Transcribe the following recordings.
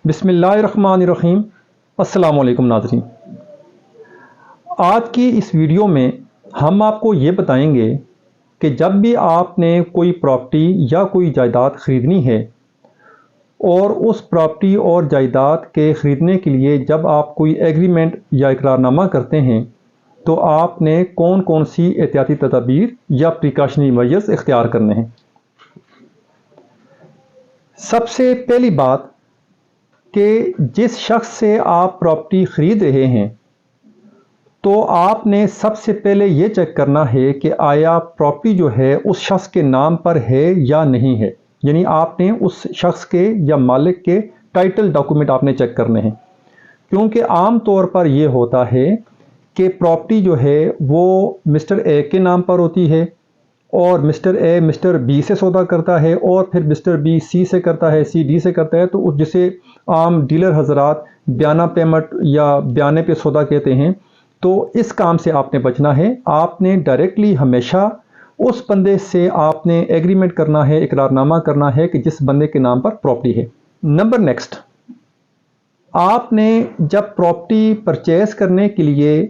बिस्मिल्लाहिर्रहमानिर्रहीम। अस्सलाम वालेकुम नाज़रीन। आज की इस वीडियो में हम आपको ये बताएंगे कि जब भी आपने कोई प्रॉपर्टी या कोई जायदाद ख़रीदनी है और उस प्रॉपर्टी और जायदाद के ख़रीदने के लिए जब आप कोई एग्रीमेंट या इकरारनामा करते हैं तो आपने कौन कौन सी एहतियाती तदाबीर या प्रिकॉशनरी मेजर्स इख्तियार करने हैं। सबसे पहली बात कि जिस शख्स से आप प्रॉपर्टी ख़रीद रहे हैं तो आपने सबसे पहले ये चेक करना है कि आया प्रॉपर्टी जो है उस शख्स के नाम पर है या नहीं है। यानी आपने उस शख्स के या मालिक के टाइटल डॉक्यूमेंट आपने चेक करने हैं, क्योंकि आम तौर पर यह होता है कि प्रॉपर्टी जो है वो मिस्टर ए के नाम पर होती है और मिस्टर ए मिस्टर बी से सौदा करता है और फिर मिस्टर बी सी से करता है, सी डी से करता है। तो उस जिसे आम डीलर हजरात बयाना पेमेंट या बयाने पे सौदा कहते हैं, तो इस काम से आपने बचना है। आपने डायरेक्टली हमेशा उस बंदे से आपने एग्रीमेंट करना है, इकरारनामा करना है कि जिस बंदे के नाम पर प्रॉपर्टी है। नंबर नेक्स्ट, आपने जब प्रॉपर्टी परचेज करने के लिए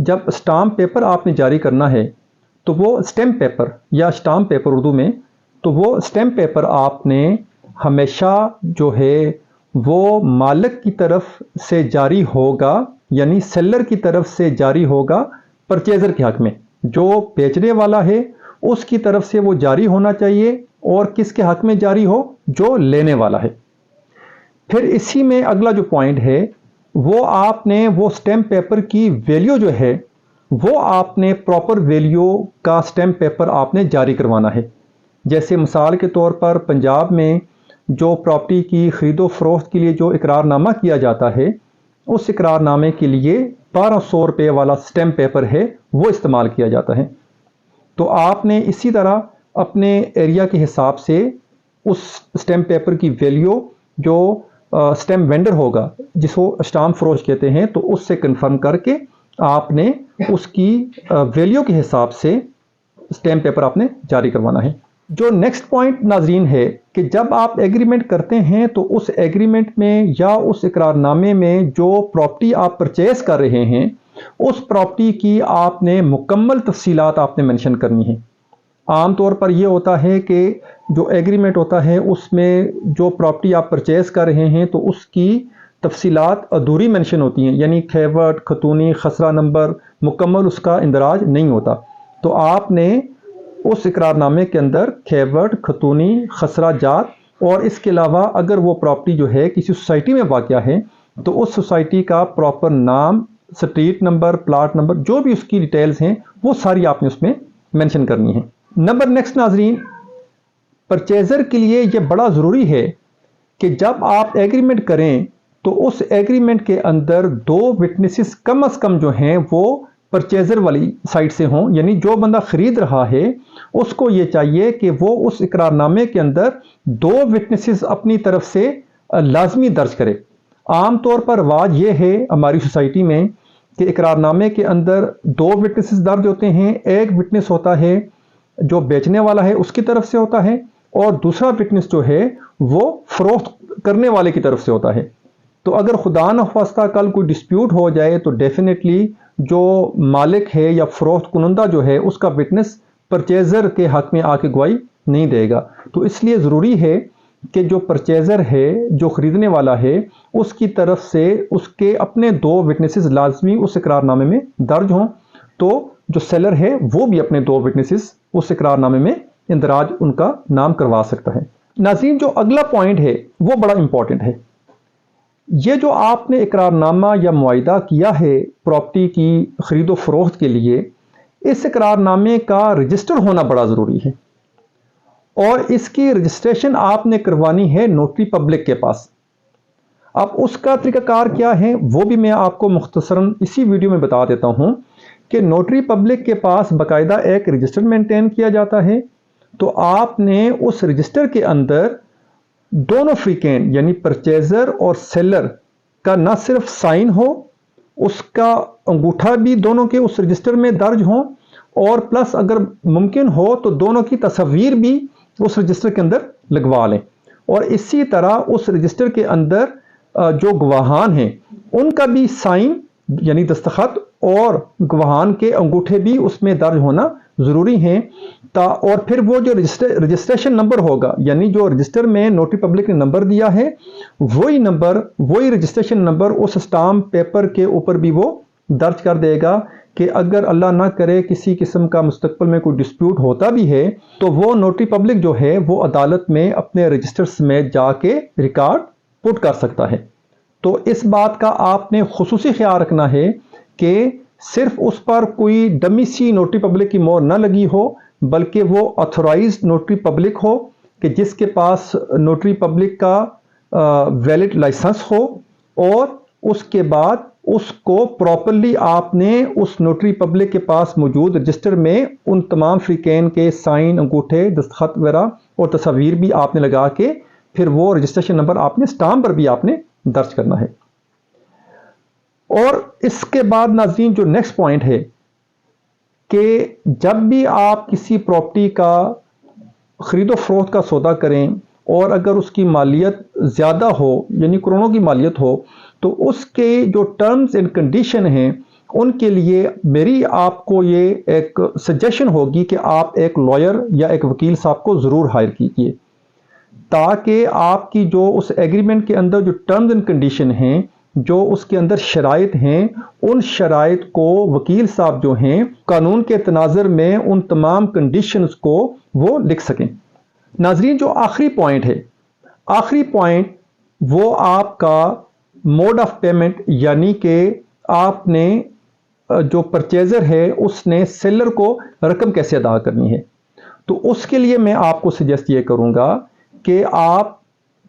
जब स्टाम्प पेपर आपने जारी करना है तो वो स्टैम्प पेपर या स्टाम्प पेपर उर्दू में, तो वो स्टैम्प पेपर आपने हमेशा जो है वो मालिक की तरफ से जारी होगा, यानी सेलर की तरफ से जारी होगा परचेज़र के हक में। जो बेचने वाला है उसकी तरफ से वो जारी होना चाहिए और किसके हक में जारी हो, जो लेने वाला है। फिर इसी में अगला जो पॉइंट है वो आपने वो स्टैम्प पेपर की वैल्यू जो है वो आपने प्रॉपर वैल्यू का स्टैम्प पेपर आपने जारी करवाना है। जैसे मिसाल के तौर पर पंजाब में जो प्रॉपर्टी की ख़रीदो फरोख्त के लिए जो इकरारनामा किया जाता है, उस इकरारनामे के लिए 1200 रुपये वाला स्टैम्प पेपर है वो इस्तेमाल किया जाता है। तो आपने इसी तरह अपने एरिया के हिसाब से उस स्टैम्प पेपर की वैल्यू जो स्टैम्प वेंडर होगा जिसको स्टाम्प फरोश कहते हैं, तो उससे कंफर्म करके आपने उसकी वैल्यू के हिसाब से स्टैम्प पेपर आपने जारी करवाना है। जो नेक्स्ट पॉइंट नाजरीन है कि जब आप एग्रीमेंट करते हैं तो उस एग्रीमेंट में या उस इकरारनामे में जो प्रॉपर्टी आप परचेज कर रहे हैं उस प्रॉपर्टी की आपने मुकम्मल तफसीलात आपने मेंशन करनी है। आम तौर पर यह होता है कि जो एग्रीमेंट होता है उसमें जो प्रॉपर्टी आप परचेज कर रहे हैं तो उसकी तफसीलात अधूरी मेंशन होती हैं, यानी खैवट, खतूनी, खसरा नंबर मुकम्मल उसका इंदराज नहीं होता। तो आपने उस इकरारनामे के अंदर खैवट, खतूनी, खसरा जात और इसके अलावा अगर वो प्रॉपर्टी जो है किसी सोसाइटी में वाक़या है तो उस सोसाइटी का प्रॉपर नाम, स्ट्रीट नंबर, प्लाट नंबर, जो भी उसकी डिटेल्स हैं वो सारी आपने उसमें मेंशन करनी है। नंबर नेक्स्ट नाजरीन, परचेज़र के लिए ये बड़ा ज़रूरी है कि जब आप एग्रीमेंट करें तो उस एग्रीमेंट के अंदर 2 विटनेसेस कम अज़ कम जो हैं वो परचेज़र वाली साइड से हों। यानी जो बंदा ख़रीद रहा है उसको ये चाहिए कि वो उस इकरारनामे के अंदर 2 विटनेसेस अपनी तरफ से लाजमी दर्ज करे। आम तौर पर रवाज ये है हमारी सोसाइटी में कि इकरारनामे के अंदर 2 विटनेसेस दर्ज होते हैं। एक विटनेस होता है जो बेचने वाला है उसकी तरफ से होता है और दूसरा विटनेस जो है वो फरोख्त करने वाले की तरफ से होता है। तो अगर खुदा न ख्वास्ता कल कोई डिस्प्यूट हो जाए तो डेफिनेटली जो मालिक है या फरोख्त कुनंदा जो है उसका विटनेस परचेज़र के हक में आके गवाही नहीं देगा। तो इसलिए ज़रूरी है कि जो परचेज़र है, जो ख़रीदने वाला है, उसकी तरफ से उसके अपने 2 विटनेसेस लाजमी उस इकरारनामे में दर्ज हों। तो जो सेलर है वो भी अपने 2 विटनेसेस उस इकरारनामे में इंदराज उनका नाम करवा सकता है। नाज़रीन, जो अगला पॉइंट है वो बड़ा इंपॉर्टेंट है। ये जो आपने इकरारनामा या मुआहिदा किया है प्रॉपर्टी की ख़रीदो फरोख्त के लिए, इस इकरारनामे का रजिस्टर होना बड़ा ज़रूरी है और इसकी रजिस्ट्रेशन आपने करवानी है नोटरी पब्लिक के पास। अब उसका तरीक़ाकार क्या है वो भी मैं आपको मुख्तसरन इसी वीडियो में बता देता हूँ कि नोटरी पब्लिक के पास बाकायदा एक रजिस्टर मेंटेन किया जाता है। तो आपने उस रजिस्टर के अंदर दोनों फ्रीकेंड यानी परचेज़र और सेलर का न सिर्फ साइन हो, उसका अंगूठा भी दोनों के उस रजिस्टर में दर्ज हो और प्लस अगर मुमकिन हो तो दोनों की तस्वीर भी उस रजिस्टर के अंदर लगवा लें। और इसी तरह उस रजिस्टर के अंदर جو گواہان ہیں ان کا بھی سائن یعنی دستخط اور گواہان کے انگوٹھے بھی اس میں درج ہونا ضروری ہیں، اور پھر وہ جو رجسٹریشن نمبر ہوگا یعنی جو رجسٹر میں نوٹری پبلک نے نمبر دیا ہے وہی رجسٹریشن نمبر اس اسٹامپ پیپر کے اوپر بھی وہ درج کر دے گا کہ اگر اللہ نہ کرے کسی قسم کا مستقبل میں کوئی ڈسپیوٹ ہوتا بھی ہے تو وہ نوٹری پبلک جو ہے وہ عدالت میں اپنے رجسٹر سمیت جا کے ریکارڈ پٹ کر سکتا ہے۔ تو اس بات کا آپ نے خصوصی خیال رکھنا ہے کہ صرف اس پر کوئی ڈمی سی نوٹری پبلک کی مہر نہ لگی ہو، بلکہ وہ آتھورائزڈ نوٹری پبلک ہو کہ جس کے پاس نوٹری پبلک کا ویلڈ لائسنس ہو، اور اس کے بعد اس کو پراپرلی آپ نے اس نوٹری پبلک کے پاس موجود رجسٹر میں ان تمام فریقین کے سائن، انگوٹھے، دستخط وغیرہ اور تصاویر بھی آپ نے لگا کے پھر وہ رجسٹریشن نمبر آپ نے اسٹامپ پر بھی آپ نے درج کرنا ہے۔ اور اس کے بعد ناظرین جو نیکسٹ پوائنٹ ہے کہ جب بھی آپ کسی پراپرٹی کا خرید و فروخت کا سودا کریں اور اگر اس کی مالیت زیادہ ہو یعنی کروڑوں کی مالیت ہو تو اس کے جو ٹرمز اینڈ کنڈیشن ہیں ان کے لیے میری آپ کو یہ ایک سجیشن ہوگی کہ آپ ایک لائر یا ایک وکیل صاحب کو ضرور ہائر کیجیے، تاکہ آپ کی جو اس ایگریمنٹ کے اندر جو ٹرمز اینڈ کنڈیشن ہیں، جو اس کے اندر شرائط ہیں، ان شرائط کو وکیل صاحب جو ہیں قانون کے تناظر میں ان تمام کنڈیشنز کو وہ لکھ سکیں۔ ناظرین جو آخری پوائنٹ وہ آپ کا موڈ آف پیمنٹ، یعنی کہ آپ نے جو پرچیزر ہے اس نے سیلر کو رقم کیسے ادا کرنی ہے۔ تو اس کے لیے میں آپ کو سجیسٹ یہ کروں گا کہ آپ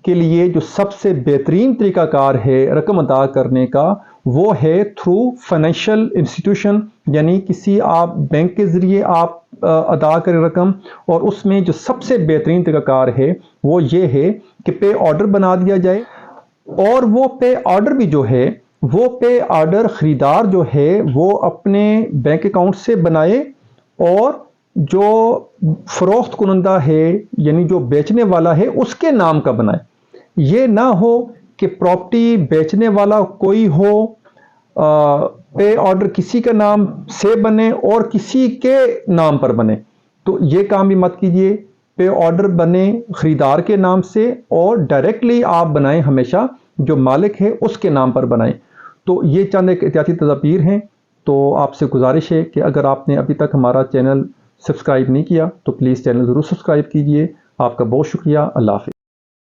کے لیے جو سب سے بہترین طریقہ کار ہے رقم ادا کرنے کا وہ ہے تھرو فائنینشیل انسٹیٹیوشن، یعنی کسی آپ بینک کے ذریعے آپ ادا کریں رقم، اور اس میں جو سب سے بہترین طریقہ کار ہے وہ یہ ہے کہ پے آرڈر بنا دیا جائے، اور وہ پے آرڈر بھی جو ہے وہ پے آرڈر خریدار جو ہے وہ اپنے بینک اکاؤنٹ سے بنائے، اور جو فروخت کنندہ ہے یعنی جو بیچنے والا ہے اس کے نام کا بنائے۔ یہ نہ ہو کہ پراپرٹی بیچنے والا کوئی ہو، پے آرڈر کسی کا نام سے بنے اور کسی کے نام پر بنے، تو یہ کام بھی مت کیجیے۔ پے آرڈر بنے خریدار کے نام سے اور ڈائریکٹلی آپ بنائیں، ہمیشہ جو مالک ہے اس کے نام پر بنائیں۔ تو یہ چند ایک احتیاطی تدابیر ہیں۔ تو آپ سے گزارش ہے کہ اگر آپ نے ابھی تک ہمارا چینل سبسکرائب نہیں کیا تو پلیز چینل ضرور سبسکرائب کیجیے۔ آپ کا بہت شکریہ۔ اللہ حافظ۔